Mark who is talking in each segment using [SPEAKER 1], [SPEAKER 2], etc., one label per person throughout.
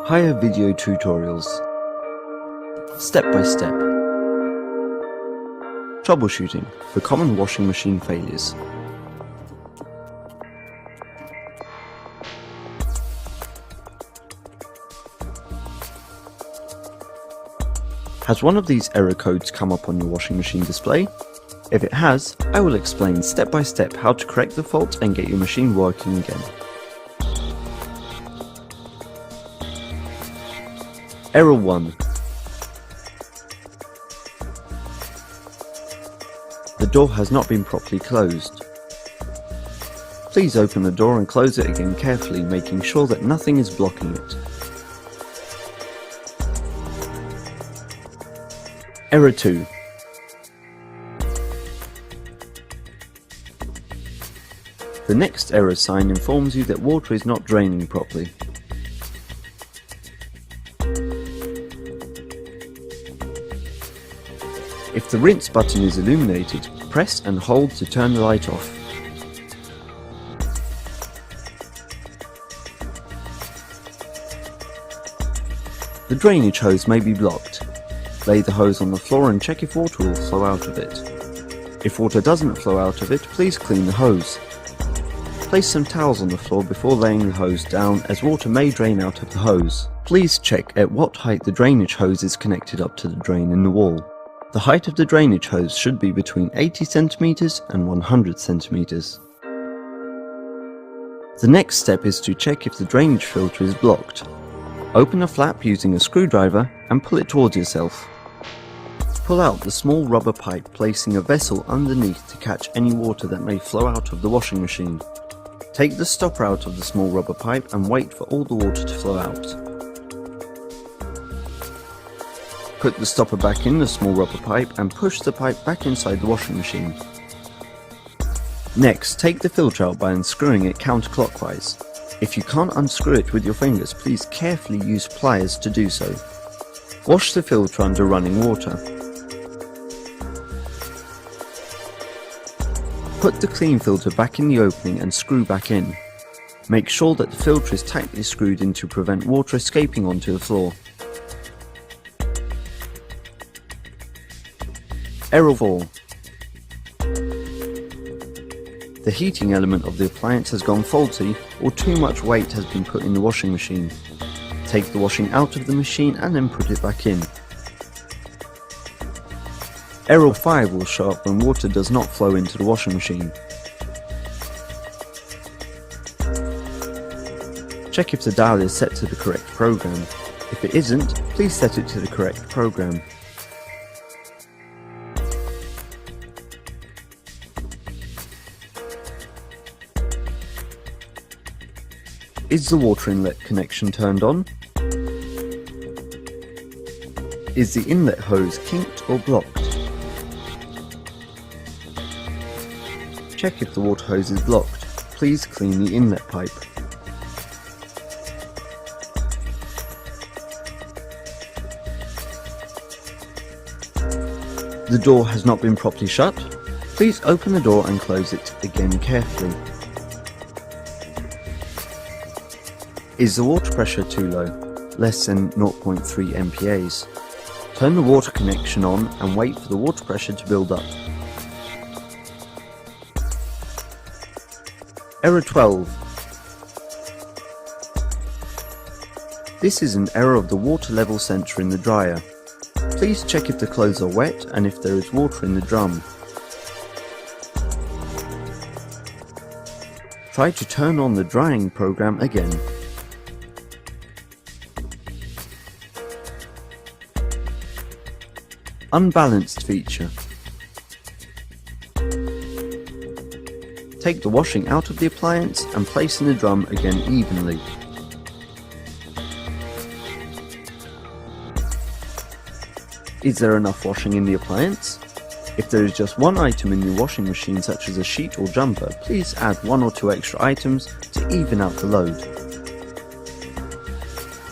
[SPEAKER 1] Higher video tutorials. Step by step. Troubleshooting for common washing machine failures. Has one of these error codes come up on your washing machine display? If it has, I will explain step by step how to correct the fault and get your machine working again. Error 1. The door has not been properly closed. Please open the door and close it again carefully, making sure that nothing is blocking it. Error 2. The next error sign informs you that water is not draining properly. If the rinse button is illuminated, press and hold to turn the light off. The drainage hose may be blocked. Lay the hose on the floor and check if water will flow out of it. If water doesn't flow out of it, please clean the hose. Place some towels on the floor before laying the hose down, as water may drain out of the hose. Please check at what height the drainage hose is connected up to the drain in the wall. The height of the drainage hose should be between 80 cm and 100 cm. The next step is to check if the drainage filter is blocked. Open a flap using a screwdriver and pull it towards yourself. Pull out the small rubber pipe, placing a vessel underneath to catch any water that may flow out of the washing machine. Take the stopper out of the small rubber pipe and wait for all the water to flow out. Put the stopper back in the small rubber pipe and push the pipe back inside the washing machine. Next, take the filter out by unscrewing it counterclockwise. If you can't unscrew it with your fingers, please carefully use pliers to do so. Wash the filter under running water. Put the clean filter back in the opening and screw back in. Make sure that the filter is tightly screwed in to prevent water escaping onto the floor. Error 4. The heating element of the appliance has gone faulty, or too much weight has been put in the washing machine. Take the washing out of the machine and then put it back in. Error 5 will show up when water does not flow into the washing machine. Check if the dial is set to the correct program. If it isn't, please set it to the correct program. Is the water inlet connection turned on? Is the inlet hose kinked or blocked? Check if the water hose is blocked. Please clean the inlet pipe. The door has not been properly shut. Please open the door and close it again carefully. Is the water pressure too low? Less than 0.3 MPa's. Turn the water connection on and wait for the water pressure to build up. Error 12. This is an error of the water level sensor in the dryer. Please check if the clothes are wet and if there is water in the drum. Try to turn on the drying program again. Unbalanced feature. Take the washing out of the appliance and place in the drum again evenly. Is there enough washing in the appliance? If there is just one item in your washing machine, such as a sheet or jumper, please add 1 or 2 extra items to even out the load.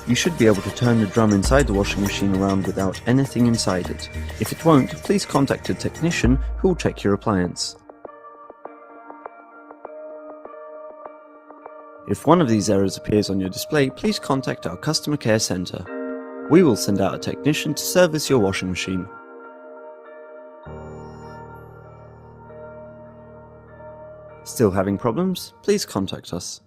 [SPEAKER 1] You should be able to turn the drum inside the washing machine around without anything inside it. If it won't, please contact a technician who will check your appliance. If one of these errors appears on your display, please contact our customer care center. We will send out a technician to service your washing machine. Still having problems? Please contact us.